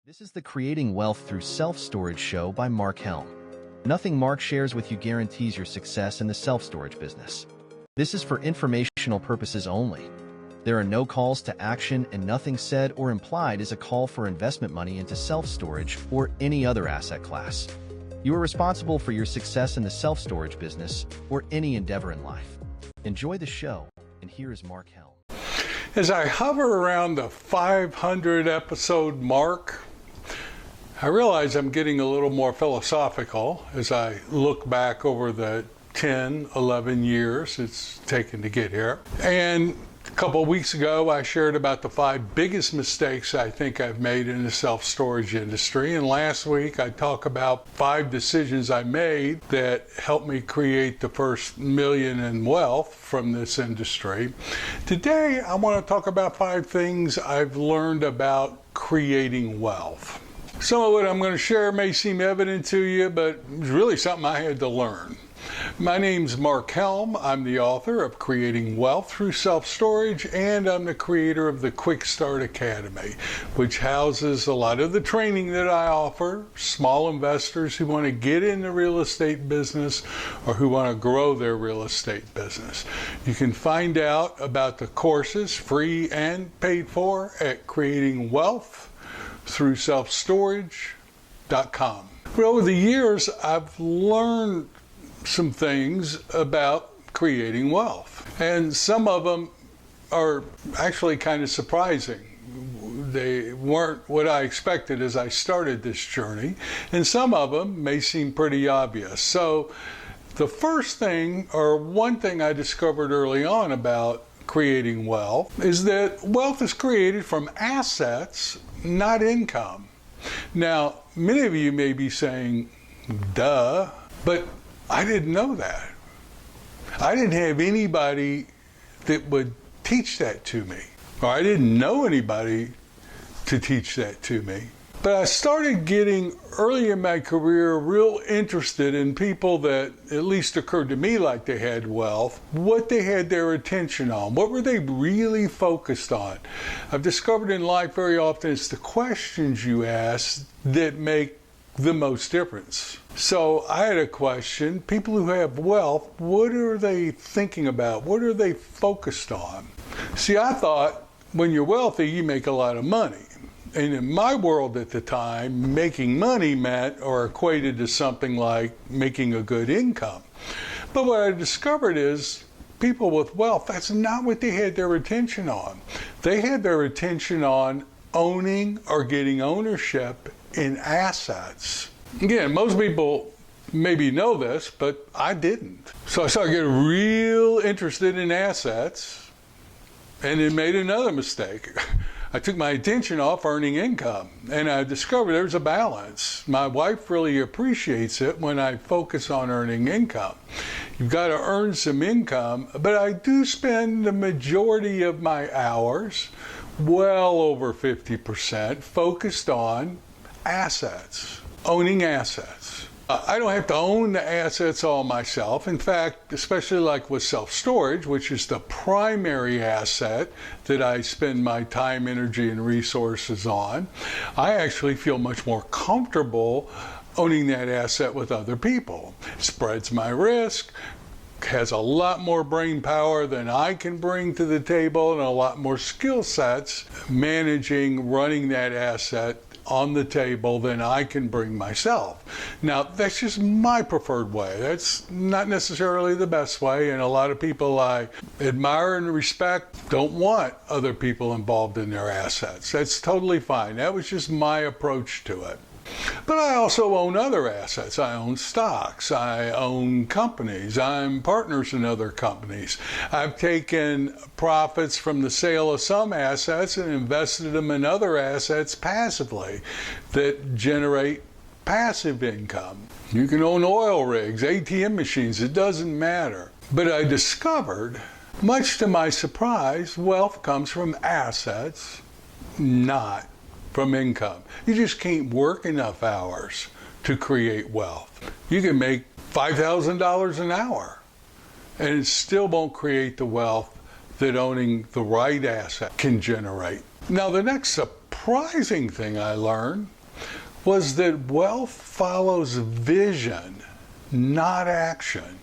This is the Creating Wealth Through Self-Storage show by Mark Helm. Nothing Mark shares with you guarantees your success in the self-storage business. This is for informational purposes only. There are no calls to action, and nothing said or implied is a call for investment money into self-storage or any other asset class. You are responsible for your success in the self-storage business or any endeavor in life. Enjoy the show, and here is Mark Helm. As I hover around the 500 episode mark, I realize I'm getting a little more philosophical as I look back over the 10, 11 years it's taken to get here. And a couple of weeks ago, I shared about the 5 biggest mistakes I think I've made in the self-storage industry. And last week, I talked about 5 decisions I made that helped me create the first $1 million in wealth from this industry. Today, I want to talk about 5 things I've learned about creating wealth. Some of what I'm going to share may seem evident to you, but it's really something I had to learn. My name's Mark Helm. I'm the author of Creating Wealth Through Self-Storage, and I'm the creator of the Quick Start Academy, which houses a lot of the training that I offer small investors who want to get in the real estate business or who want to grow their real estate business. You can find out about the courses, free and paid for, at Creating Wealth Through Self-Storage.com. But over the years, I've learned some things about creating wealth, and some of them are actually kind of surprising. They weren't what I expected as I started this journey, and some of them may seem pretty obvious. So the first thing, or one thing I discovered early on about creating wealth, is that wealth is created from assets, not income. Now, many of you may be saying, duh, but I didn't know that. I didn't have anybody that would teach that to me, or I didn't know anybody to teach that to me. But I started getting, early in my career, real interested in people that at least occurred to me like they had wealth, what they had their attention on, what were they really focused on. I've discovered in life very often it's the questions you ask that make the most difference. So I had a question: people who have wealth, what are they thinking about? What are they focused on? See, I thought when you're wealthy, you make a lot of money. And in my world at the time, making money meant or equated to something like making a good income. But what I discovered is people with wealth, that's not what they had their attention on. They had their attention on owning or getting ownership in assets. Again, most people maybe know this, but I didn't. So I started getting real interested in assets, and it made another mistake. I took my attention off earning income, and I discovered there's a balance. My wife really appreciates it when I focus on earning income. You've got to earn some income, but I do spend the majority of my hours, well over 50%, focused on assets, owning assets. I don't have to own the assets all myself. In fact, especially like with self-storage, which is the primary asset that I spend my time, energy, and resources on, I actually feel much more comfortable owning that asset with other people. It spreads my risk, has a lot more brain power than I can bring to the table, and a lot more skill sets managing, running that asset on the table than I can bring myself. Now, that's just my preferred way. That's not necessarily the best way, and a lot of people I admire and respect don't want other people involved in their assets. That's totally fine. That was just my approach to it. But I also own other assets. I own stocks. I own companies. I'm partners in other companies. I've taken profits from the sale of some assets and invested them in other assets passively that generate passive income. You can own oil rigs, ATM machines, it doesn't matter. But I discovered, much to my surprise, wealth comes from assets, not from income. You just can't work enough hours to create wealth. You can make $5,000 an hour, and it still won't create the wealth that owning the right asset can generate. Now, the next surprising thing I learned was that wealth follows vision, not action.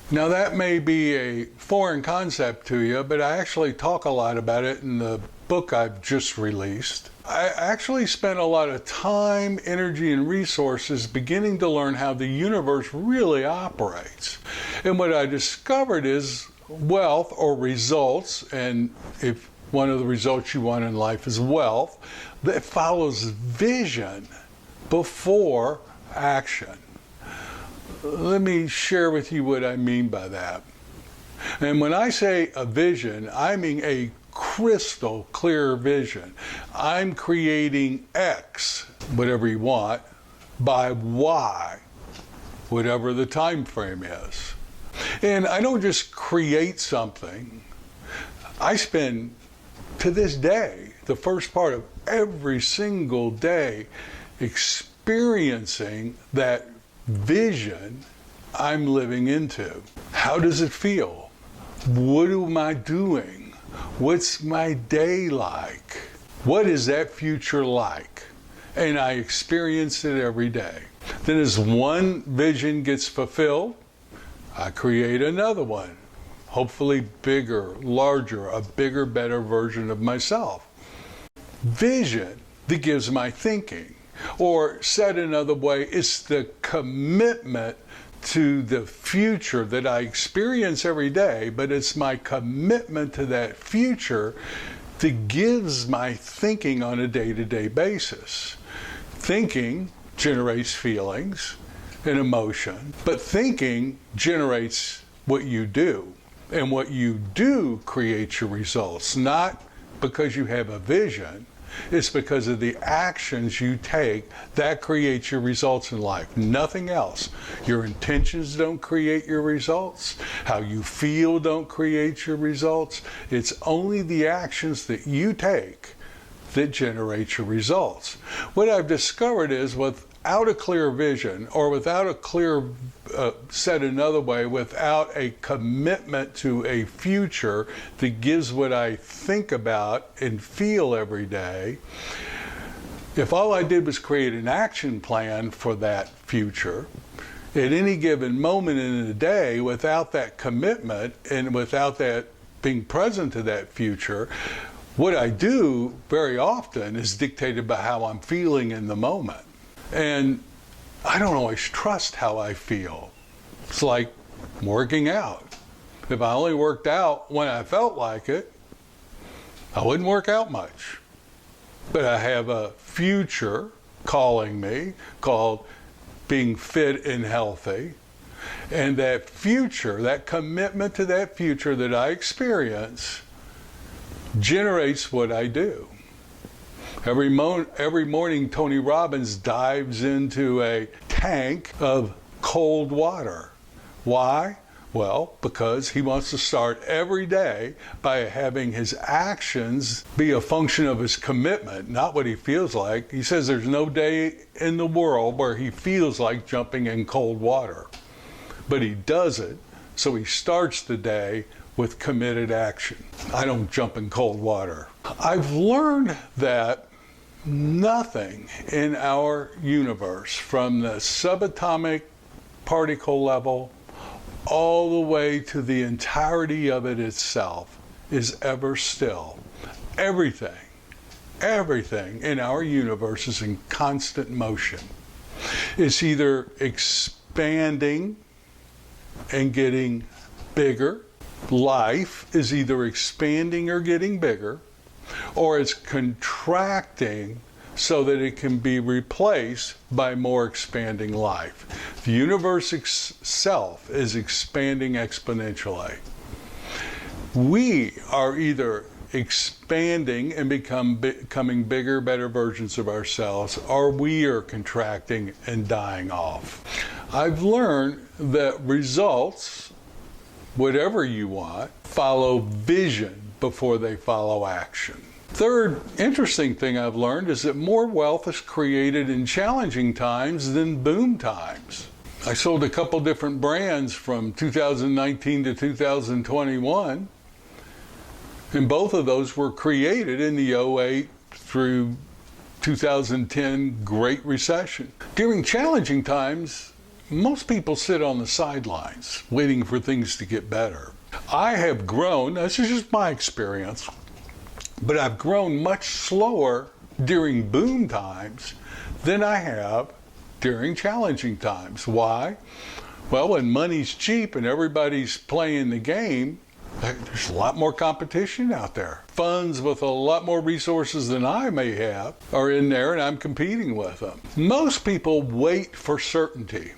Now that may be a foreign concept to you, but I actually talk a lot about it in the book I've just released. I actually spent a lot of time, energy, and resources beginning to learn how the universe really operates. And what I discovered is wealth, or results, and if one of the results you want in life is wealth, that follows vision before action. Let me share with you what I mean by that. And when I say a vision, I mean a crystal clear vision. I'm creating X, whatever you want, by Y, whatever the time frame is. And I don't just create something. I spend, to this day, the first part of every single day experiencing that vision I'm living into. How does it feel? What am I doing? What's my day like? What is that future like? And I experience it every day. Then as one vision gets fulfilled, I create another one. Hopefully bigger, larger, a bigger, better version of myself. Vision that gives my thinking. Or said another way, it's the commitment to the future that I experience every day, but it's my commitment to that future that gives my thinking on a day-to-day basis. Thinking generates feelings and emotion, but thinking generates what you do. And what you do creates your results, not because you have a vision. It's because of the actions you take that creates your results in life. Nothing else. Your intentions don't create your results. How you feel don't create your results. It's only the actions that you take that generate your results. What I've discovered is without a clear vision, or without a clear, said another way, without a commitment to a future that gives what I think about and feel every day, if all I did was create an action plan for that future, at any given moment in the day, without that commitment and without that being present to that future, what I do very often is dictated by how I'm feeling in the moment. And I don't always trust how I feel. It's like working out. If I only worked out when I felt like it, I wouldn't work out much. But I have a future calling me, called being fit and healthy. And that future, that commitment to that future that I experience, generates what I do. Every morning, Tony Robbins dives into a tank of cold water. Why? Well, because he wants to start every day by having his actions be a function of his commitment, not what he feels like. He says there's no day in the world where he feels like jumping in cold water. But he does it, so he starts the day with committed action. I don't jump in cold water. I've learned that nothing in our universe, from the subatomic particle level all the way to the entirety of it itself, is ever still. Everything in our universe is in constant motion. It's either expanding and getting bigger. Life is either expanding or getting bigger, or it's contracting so that it can be replaced by more expanding life. The universe itself is expanding exponentially. We are either expanding and becoming bigger, better versions of ourselves, or we are contracting and dying off. I've learned that results, whatever you want, follow vision before they follow action. Third interesting thing I've learned is that more wealth is created in challenging times than boom times. I sold a couple different brands from 2019 to 2021, and both of those were created in the 08 through 2010 Great Recession. During challenging times, most people sit on the sidelines waiting for things to get better. I have grown, this is just my experience, but I've grown much slower during boom times than I have during challenging times. Why? Well, when money's cheap and everybody's playing the game, there's a lot more competition out there. Funds with a lot more resources than I may have are in there, and I'm competing with them. Most people wait for certainty.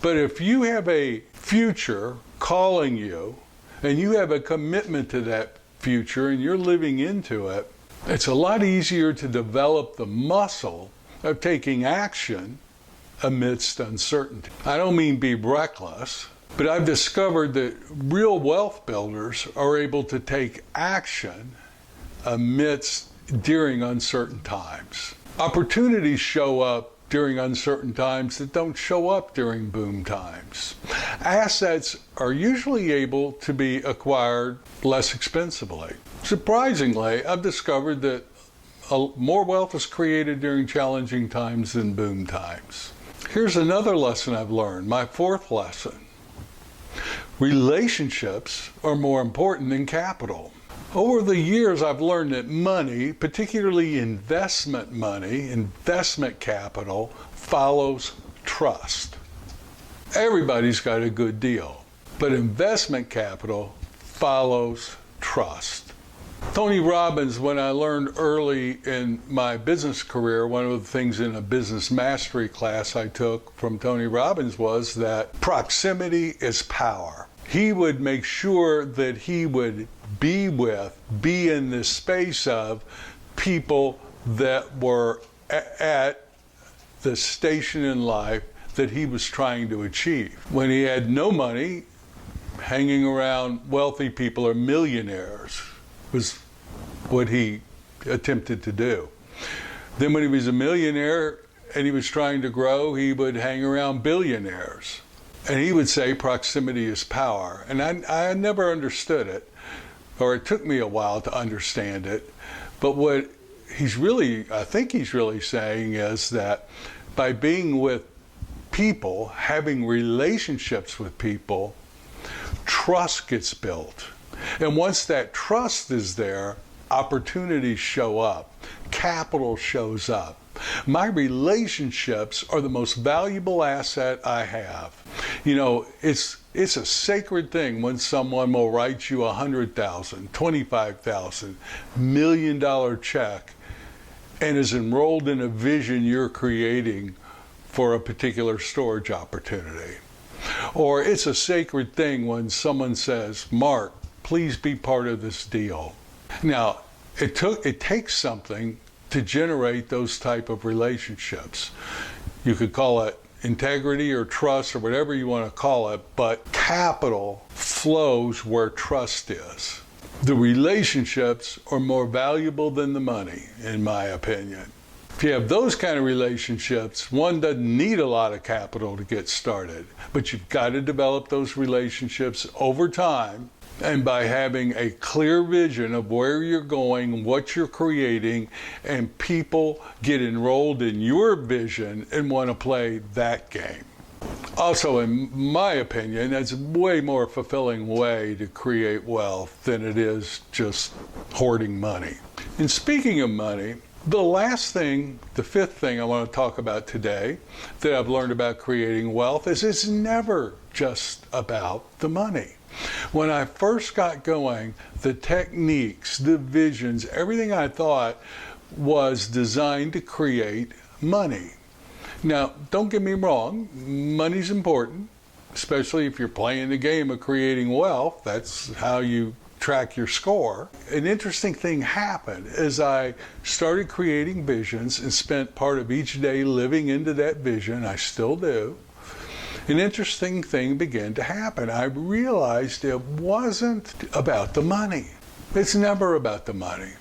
But if you have a future calling you, and you have a commitment to that future, and you're living into it, it's a lot easier to develop the muscle of taking action amidst uncertainty. I don't mean be reckless, but I've discovered that real wealth builders are able to take action during uncertain times. Opportunities show up during uncertain times that don't show up during boom times. Assets are usually able to be acquired less expensively. Surprisingly, I've discovered that more wealth is created during challenging times than boom times. Here's another lesson I've learned, my fourth lesson. Relationships are more important than capital. Over the years, I've learned that money, particularly investment money, investment capital, follows trust. Everybody's got a good deal, but investment capital follows trust. Tony Robbins, when I learned early in my business career, one of the things in a business mastery class I took from Tony Robbins was that proximity is power. He would make sure that he would be in this space of people that were at the station in life that he was trying to achieve. When he had no money, hanging around wealthy people or millionaires was what he attempted to do. Then when he was a millionaire and he was trying to grow, he would hang around billionaires. And he would say proximity is power. And I never understood it, or it took me a while to understand it. But what I think he's really saying is that by being with people, having relationships with people, trust gets built. And once that trust is there, opportunities show up, capital shows up. My relationships are the most valuable asset I have. You know, it's a sacred thing when someone will write you $100,000, $25,000, $1 million check and is enrolled in a vision you're creating for a particular storage opportunity. Or it's a sacred thing when someone says, Mark, please be part of this deal. Now, it takes something to generate those type of relationships. You could call it integrity or trust or whatever you want to call it, but capital flows where trust is. The relationships are more valuable than the money, in my opinion. If you have those kind of relationships, one doesn't need a lot of capital to get started, but you've got to develop those relationships over time. And by having a clear vision of where you're going, what you're creating, and people get enrolled in your vision and want to play that game. Also, in my opinion, that's a way more fulfilling way to create wealth than it is just hoarding money. And speaking of money, the fifth thing I want to talk about today that I've learned about creating wealth is it's never just about the money. When I first got going, the techniques, the visions, everything I thought was designed to create money. Now, don't get me wrong, money's important, especially if you're playing the game of creating wealth. That's how you track your score. An interesting thing happened as I started creating visions and spent part of each day living into that vision. I still do. An interesting thing began to happen. I realized it wasn't about the money. It's never about the money.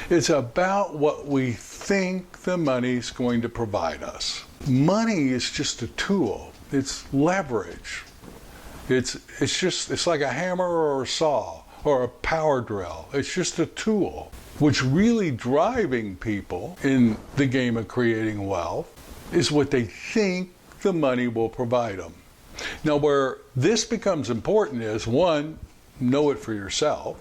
It's about what we think the money's going to provide us. Money is just a tool. It's leverage. It's like a hammer or a saw or a power drill. It's just a tool. What's really driving people in the game of creating wealth is what they think the money will provide them. Now, where this becomes important is, one, know it for yourself.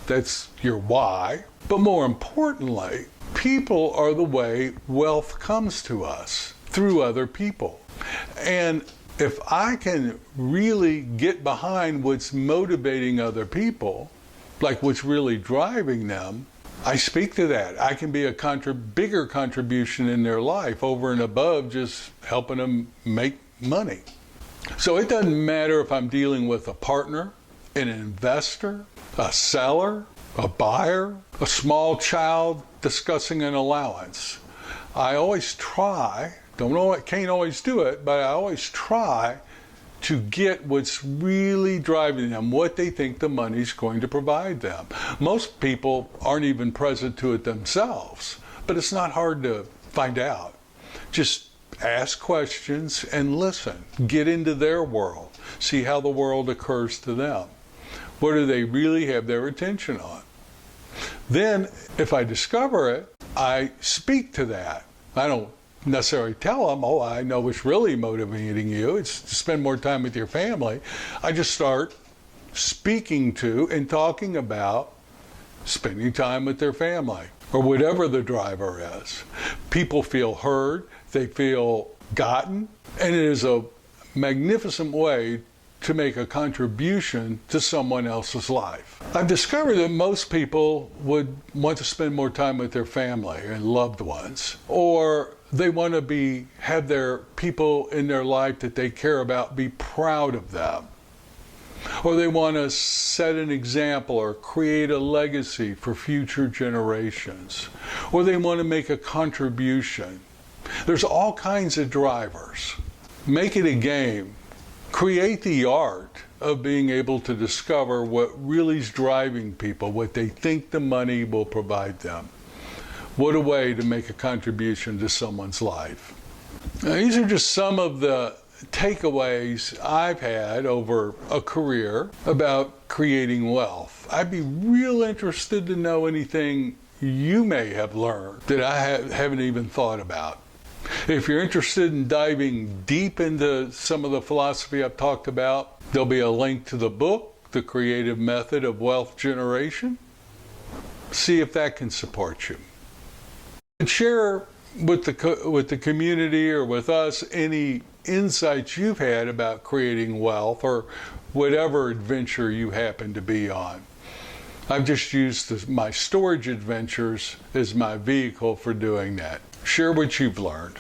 That's your why. But more importantly, people are the way wealth comes to us, through other people. And if I can really get behind what's motivating other people, like what's really driving them, I speak to that. I can be a bigger contribution in their life over and above just helping them make money. So it doesn't matter if I'm dealing with a partner, an investor, a seller, a buyer, a small child discussing an allowance. I always try, can't always do it, but I always try to get what's really driving them, what they think the money's going to provide them. Most people aren't even present to it themselves, but it's not hard to find out. Just ask questions and listen. Get into their world. See how the world occurs to them. What do they really have their attention on? Then, if I discover it, I speak to that. I don't necessarily tell them, oh, I know what's really motivating you. It's to spend more time with your family. I just start speaking to and talking about spending time with their family, or whatever the driver is. People feel heard, they feel gotten, and it is a magnificent way to make a contribution to someone else's life. I've discovered that most people would want to spend more time with their family and loved ones, or they want to have their people in their life that they care about be proud of them, or they want to set an example or create a legacy for future generations, or they want to make a contribution. There's all kinds of drivers. Make it a game. Create the art of being able to discover what really is driving people, what they think the money will provide them. What a way to make a contribution to someone's life. Now, these are just some of the takeaways I've had over a career about creating wealth. I'd be real interested to know anything you may have learned that I haven't even thought about. If you're interested in diving deep into some of the philosophy I've talked about, there'll be a link to the book, The Creative Method of Wealth Generation. See if that can support you. And share with the community or with us any insights you've had about creating wealth or whatever adventure you happen to be on. I've just used my storage adventures as my vehicle for doing that. Share what you've learned.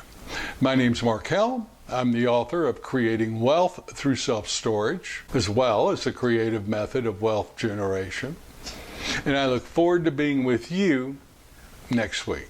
My name's Mark Helm. I'm the author of Creating Wealth Through Self-Storage, as well as The Creative Method of Wealth Generation. And I look forward to being with you next week.